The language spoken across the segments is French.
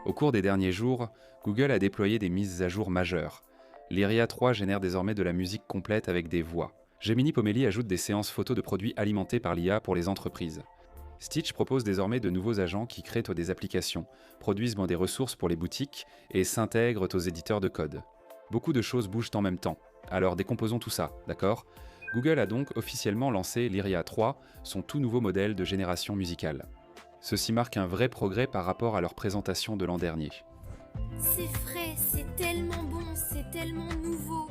Au cours des derniers jours, Google a déployé des mises à jour majeures. Lyria 3 génère désormais de la musique complète avec des voix. Gemini Pomeli ajoute des séances photos de produits alimentés par l'IA pour les entreprises. Stitch propose désormais de nouveaux agents qui créent des applications, produisent des ressources pour les boutiques et s'intègrent aux éditeurs de code. Beaucoup de choses bougent en même temps, alors décomposons tout ça, d'accord ? Google a donc officiellement lancé Lyria 3, son tout nouveau modèle de génération musicale. Ceci marque un vrai progrès par rapport à leur présentation de l'an dernier. C'est frais, c'est tellement bon, c'est tellement nouveau.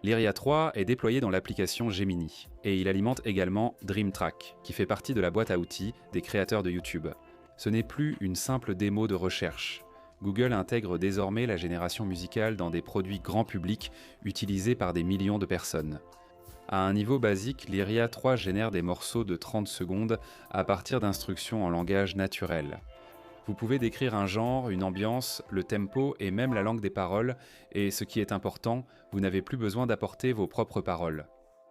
Lyria 3 est déployé dans l'application Gemini, et il alimente également DreamTrack, qui fait partie de la boîte à outils des créateurs de YouTube. Ce n'est plus une simple démo de recherche. Google intègre désormais la génération musicale dans des produits grand public utilisés par des millions de personnes. À un niveau basique, Lyria 3 génère des morceaux de 30 secondes à partir d'instructions en langage naturel. Vous pouvez décrire un genre, une ambiance, le tempo et même la langue des paroles, et ce qui est important, vous n'avez plus besoin d'apporter vos propres paroles.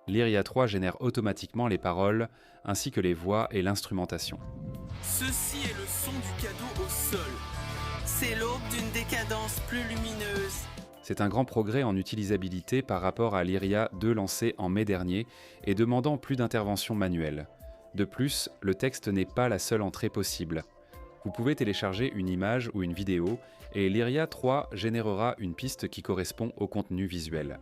Lyria 3 génère automatiquement les paroles, ainsi que les voix et l'instrumentation. Ceci est le son du cadeau au sol. C'est l'aube d'une décadence plus lumineuse. C'est un grand progrès en utilisabilité par rapport à Lyria 2 lancé en mai dernier et demandant plus d'intervention manuelle. De plus, le texte n'est pas la seule entrée possible. Vous pouvez télécharger une image ou une vidéo et Lyria 3 générera une piste qui correspond au contenu visuel.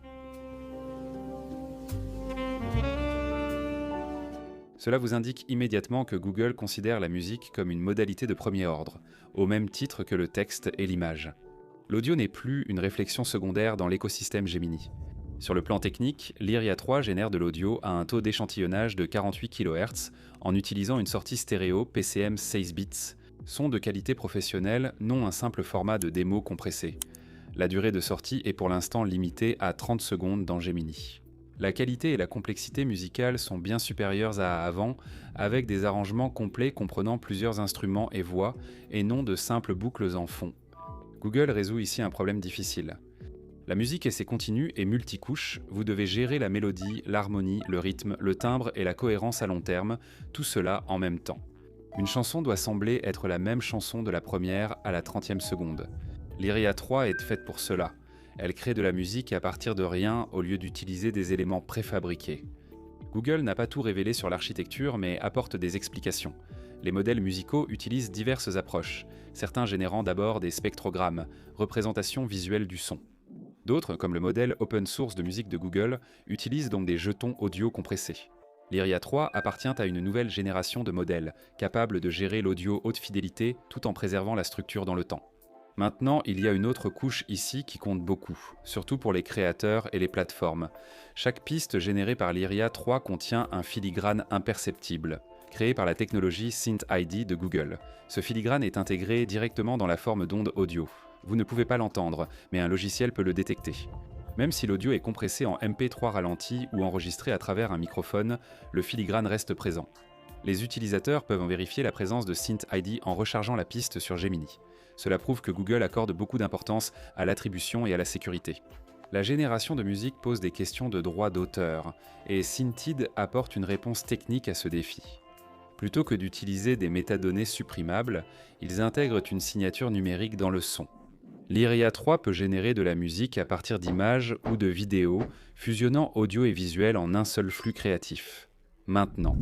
Cela vous indique immédiatement que Google considère la musique comme une modalité de premier ordre, au même titre que le texte et l'image. L'audio n'est plus une réflexion secondaire dans l'écosystème Gemini. Sur le plan technique, Lyria 3 génère de l'audio à un taux d'échantillonnage de 48 kHz en utilisant une sortie stéréo PCM 16 bits, son de qualité professionnelle, non un simple format de démo compressé. La durée de sortie est pour l'instant limitée à 30 secondes dans Gemini. La qualité et la complexité musicale sont bien supérieures à avant, avec des arrangements complets comprenant plusieurs instruments et voix, et non de simples boucles en fond. Google résout ici un problème difficile. La musique et ses contenus est multicouche, vous devez gérer la mélodie, l'harmonie, le rythme, le timbre et la cohérence à long terme, tout cela en même temps. Une chanson doit sembler être la même chanson de la première à la 30e seconde. Lyria 3 est faite pour cela. Elle crée de la musique à partir de rien au lieu d'utiliser des éléments préfabriqués. Google n'a pas tout révélé sur l'architecture mais apporte des explications. Les modèles musicaux utilisent diverses approches, certains générant d'abord des spectrogrammes, représentations visuelles du son. D'autres, comme le modèle open source de musique de Google, utilisent donc des jetons audio compressés. Lyria 3 appartient à une nouvelle génération de modèles, capables de gérer l'audio haute fidélité tout en préservant la structure dans le temps. Maintenant, il y a une autre couche ici qui compte beaucoup, surtout pour les créateurs et les plateformes. Chaque piste générée par Lyria 3 contient un filigrane imperceptible, créé par la technologie SynthID de Google. Ce filigrane est intégré directement dans la forme d'onde audio. Vous ne pouvez pas l'entendre, mais un logiciel peut le détecter. Même si l'audio est compressé en MP3 ralenti ou enregistré à travers un microphone, le filigrane reste présent. Les utilisateurs peuvent en vérifier la présence de SynthID en rechargeant la piste sur Gemini. Cela prouve que Google accorde beaucoup d'importance à l'attribution et à la sécurité. La génération de musique pose des questions de droit d'auteur, et Syntid apporte une réponse technique à ce défi. Plutôt que d'utiliser des métadonnées supprimables, ils intègrent une signature numérique dans le son. Lyria 3 peut générer de la musique à partir d'images ou de vidéos, fusionnant audio et visuel en un seul flux créatif. Maintenant,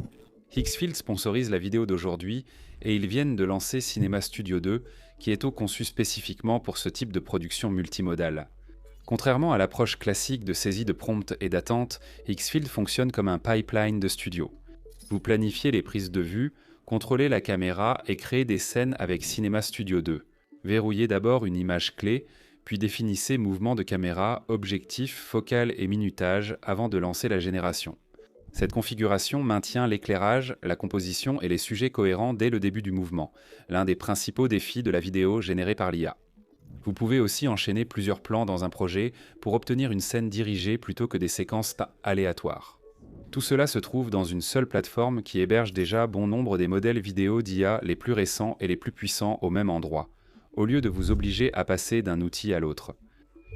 Hixfield sponsorise la vidéo d'aujourd'hui et ils viennent de lancer Cinema Studio 2, qui est conçu spécifiquement pour ce type de production multimodale. Contrairement à l'approche classique de saisie de prompt et d'attente, Hixfield fonctionne comme un pipeline de studio. Vous planifiez les prises de vue, contrôlez la caméra et créez des scènes avec Cinema Studio 2. Verrouillez d'abord une image clé, puis définissez mouvement de caméra, objectif, focale et minutage avant de lancer la génération. Cette configuration maintient l'éclairage, la composition et les sujets cohérents dès le début du mouvement, l'un des principaux défis de la vidéo générée par l'IA. Vous pouvez aussi enchaîner plusieurs plans dans un projet pour obtenir une scène dirigée plutôt que des séquences aléatoires. Tout cela se trouve dans une seule plateforme qui héberge déjà bon nombre des modèles vidéo d'IA les plus récents et les plus puissants au même endroit, au lieu de vous obliger à passer d'un outil à l'autre.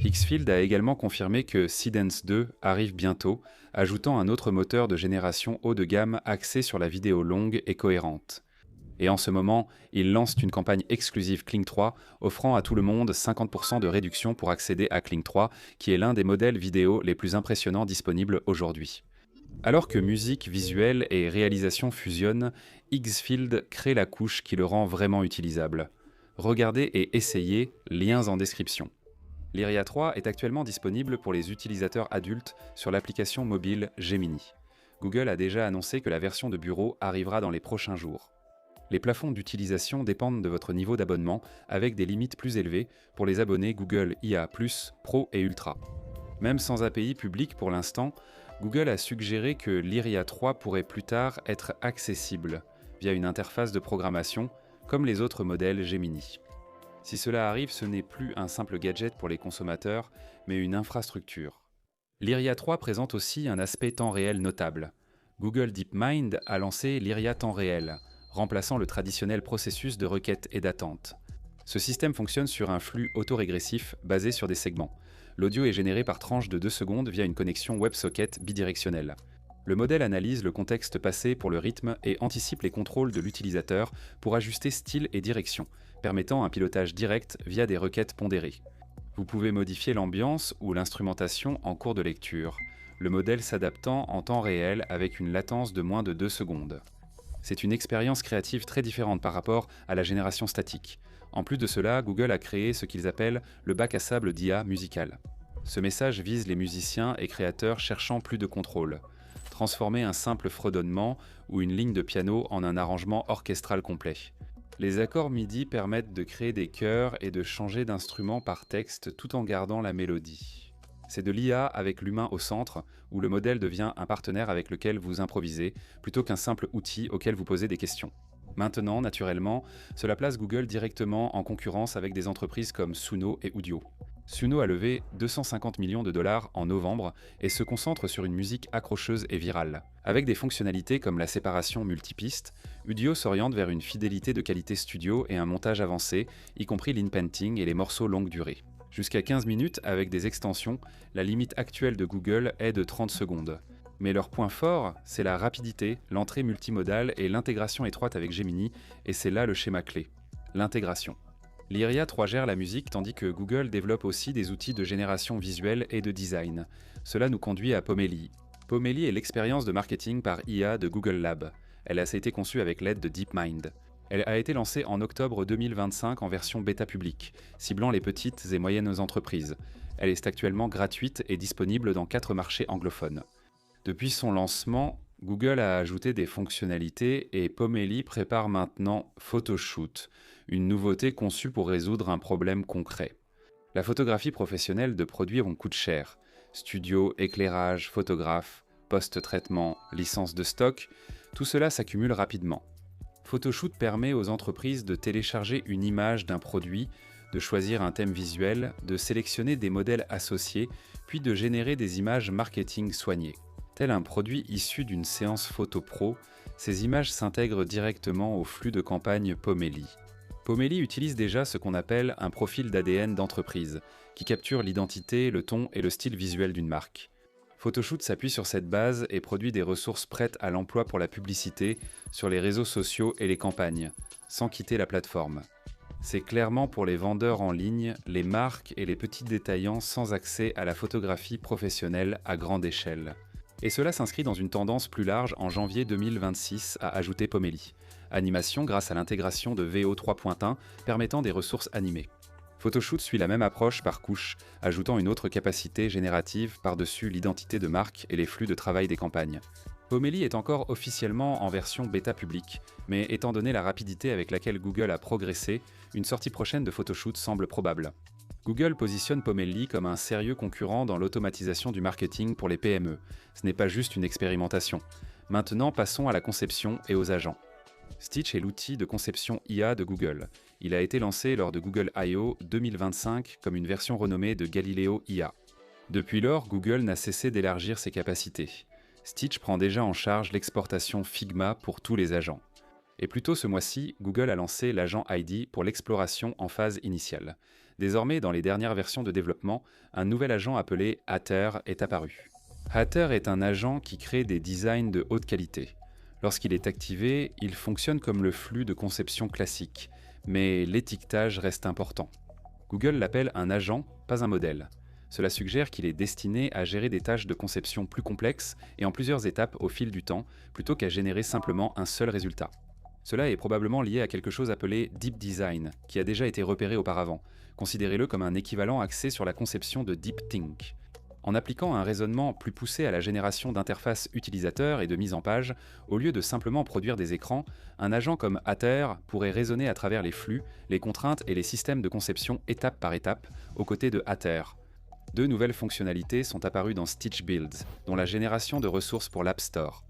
Hixfield a également confirmé que Seedance 2 arrive bientôt, ajoutant un autre moteur de génération haut de gamme axé sur la vidéo longue et cohérente. Et en ce moment, ils lancent une campagne exclusive Kling 3, offrant à tout le monde 50% de réduction pour accéder à Kling 3, qui est l'un des modèles vidéo les plus impressionnants disponibles aujourd'hui. Alors que musique, visuel et réalisation fusionnent, Xfield crée la couche qui le rend vraiment utilisable. Regardez et essayez, liens en description. Lyria 3 est actuellement disponible pour les utilisateurs adultes sur l'application mobile Gemini. Google a déjà annoncé que la version de bureau arrivera dans les prochains jours. Les plafonds d'utilisation dépendent de votre niveau d'abonnement, avec des limites plus élevées pour les abonnés Google IA+, Pro et Ultra. Même sans API publique pour l'instant, Google a suggéré que Lyria 3 pourrait plus tard être accessible via une interface de programmation, comme les autres modèles Gemini. Si cela arrive, ce n'est plus un simple gadget pour les consommateurs, mais une infrastructure. Lyria 3 présente aussi un aspect temps réel notable. Google DeepMind a lancé Lyria temps réel, remplaçant le traditionnel processus de requête et d'attente. Ce système fonctionne sur un flux autorégressif basé sur des segments. L'audio est généré par tranche de 2 secondes via une connexion WebSocket bidirectionnelle. Le modèle analyse le contexte passé pour le rythme et anticipe les contrôles de l'utilisateur pour ajuster style et direction, permettant un pilotage direct via des requêtes pondérées. Vous pouvez modifier l'ambiance ou l'instrumentation en cours de lecture, le modèle s'adaptant en temps réel avec une latence de moins de 2 secondes. C'est une expérience créative très différente par rapport à la génération statique. En plus de cela, Google a créé ce qu'ils appellent le bac à sable d'IA musical. Ce message vise les musiciens et créateurs cherchant plus de contrôle. Transformer un simple fredonnement ou une ligne de piano en un arrangement orchestral complet. Les accords MIDI permettent de créer des chœurs et de changer d'instrument par texte tout en gardant la mélodie. C'est de l'IA avec l'humain au centre, où le modèle devient un partenaire avec lequel vous improvisez, plutôt qu'un simple outil auquel vous posez des questions. Maintenant, naturellement, cela place Google directement en concurrence avec des entreprises comme Suno et Udio. Suno a levé 250 millions de dollars en novembre et se concentre sur une musique accrocheuse et virale. Avec des fonctionnalités comme la séparation multipiste, Udio s'oriente vers une fidélité de qualité studio et un montage avancé, y compris l'inpainting et les morceaux longue durée. Jusqu'à 15 minutes avec des extensions, la limite actuelle de Google est de 30 secondes. Mais leur point fort, c'est la rapidité, l'entrée multimodale et l'intégration étroite avec Gemini, et c'est là le schéma clé, l'intégration. Lyria 3 gère la musique tandis que Google développe aussi des outils de génération visuelle et de design. Cela nous conduit à Pomeli. Pomeli est l'expérience de marketing par IA de Google Lab. Elle a été conçue avec l'aide de DeepMind. Elle a été lancée en octobre 2025 en version bêta publique, ciblant les petites et moyennes entreprises. Elle est actuellement gratuite et disponible dans 4 marchés anglophones. Depuis son lancement, Google a ajouté des fonctionnalités et Pomeli prépare maintenant Photoshoot, une nouveauté conçue pour résoudre un problème concret. La photographie professionnelle de produits coûte cher. Studio, éclairage, photographe, post-traitement, licence de stock, tout cela s'accumule rapidement. Photoshoot permet aux entreprises de télécharger une image d'un produit, de choisir un thème visuel, de sélectionner des modèles associés, puis de générer des images marketing soignées. Tel un produit issu d'une séance photo pro, ces images s'intègrent directement au flux de campagne Pomeli. Pomeli utilise déjà ce qu'on appelle un profil d'ADN d'entreprise, qui capture l'identité, le ton et le style visuel d'une marque. Photoshoot s'appuie sur cette base et produit des ressources prêtes à l'emploi pour la publicité, sur les réseaux sociaux et les campagnes, sans quitter la plateforme. C'est clairement pour les vendeurs en ligne, les marques et les petits détaillants sans accès à la photographie professionnelle à grande échelle. Et cela s'inscrit dans une tendance plus large en janvier 2026 à ajouter Pomeli. Animation grâce à l'intégration de VO 3.1 permettant des ressources animées. Photoshoot suit la même approche par couche, ajoutant une autre capacité générative par-dessus l'identité de marque et les flux de travail des campagnes. Pomeli est encore officiellement en version bêta publique, mais étant donné la rapidité avec laquelle Google a progressé, une sortie prochaine de Photoshoot semble probable. Google positionne Pomeli comme un sérieux concurrent dans l'automatisation du marketing pour les PME. Ce n'est pas juste une expérimentation. Maintenant, passons à la conception et aux agents. Stitch est l'outil de conception IA de Google. Il a été lancé lors de Google I/O 2025 comme une version renommée de Galileo IA. Depuis lors, Google n'a cessé d'élargir ses capacités. Stitch prend déjà en charge l'exportation Figma pour tous les agents. Et plus tôt ce mois-ci, Google a lancé l'agent ID pour l'exploration en phase initiale. Désormais, dans les dernières versions de développement, un nouvel agent appelé Hatter est apparu. Hatter est un agent qui crée des designs de haute qualité. Lorsqu'il est activé, il fonctionne comme le flux de conception classique, mais l'étiquetage reste important. Google l'appelle un agent, pas un modèle. Cela suggère qu'il est destiné à gérer des tâches de conception plus complexes et en plusieurs étapes au fil du temps, plutôt qu'à générer simplement un seul résultat. Cela est probablement lié à quelque chose appelé Deep Design, qui a déjà été repéré auparavant. Considérez-le comme un équivalent axé sur la conception de Deep Think. En appliquant un raisonnement plus poussé à la génération d'interfaces utilisateurs et de mise en page, au lieu de simplement produire des écrans, un agent comme Hather pourrait raisonner à travers les flux, les contraintes et les systèmes de conception étape par étape, aux côtés de Hather. Deux nouvelles fonctionnalités sont apparues dans Stitch Builds, dont la génération de ressources pour l'App Store.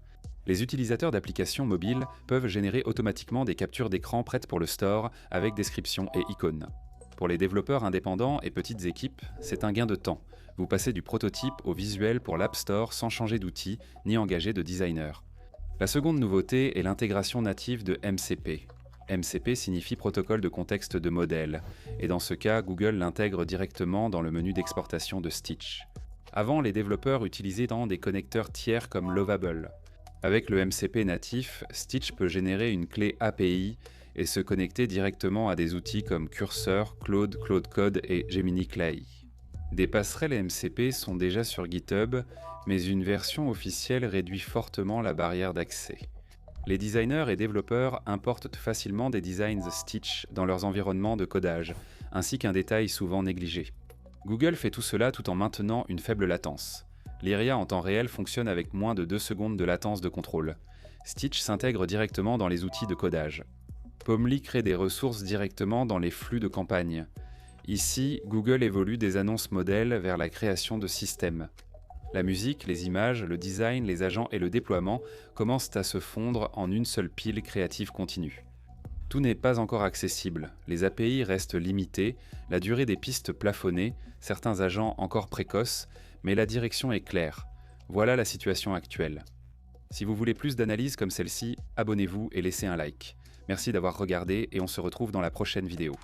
Les utilisateurs d'applications mobiles peuvent générer automatiquement des captures d'écran prêtes pour le store avec description et icônes. Pour les développeurs indépendants et petites équipes, c'est un gain de temps. Vous passez du prototype au visuel pour l'App Store sans changer d'outil ni engager de designer. La seconde nouveauté est l'intégration native de MCP. MCP signifie protocole de contexte de modèle, et dans ce cas, Google l'intègre directement dans le menu d'exportation de Stitch. Avant, les développeurs utilisaient des connecteurs tiers comme Lovable. Avec le MCP natif, Stitch peut générer une clé API et se connecter directement à des outils comme Cursor, Claude, Claude Code et Gemini Clay. Des passerelles MCP sont déjà sur GitHub, mais une version officielle réduit fortement la barrière d'accès. Les designers et développeurs importent facilement des designs Stitch dans leurs environnements de codage, ainsi qu'un détail souvent négligé. Google fait tout cela tout en maintenant une faible latence. Lyria en temps réel fonctionne avec moins de 2 secondes de latence de contrôle. Stitch s'intègre directement dans les outils de codage. Pomly crée des ressources directement dans les flux de campagne. Ici, Google évolue des annonces modèles vers la création de systèmes. La musique, les images, le design, les agents et le déploiement commencent à se fondre en une seule pile créative continue. Tout n'est pas encore accessible, les API restent limitées, la durée des pistes plafonnée, certains agents encore précoces, mais la direction est claire. Voilà la situation actuelle. Si vous voulez plus d'analyses comme celle-ci, abonnez-vous et laissez un like. Merci d'avoir regardé et on se retrouve dans la prochaine vidéo.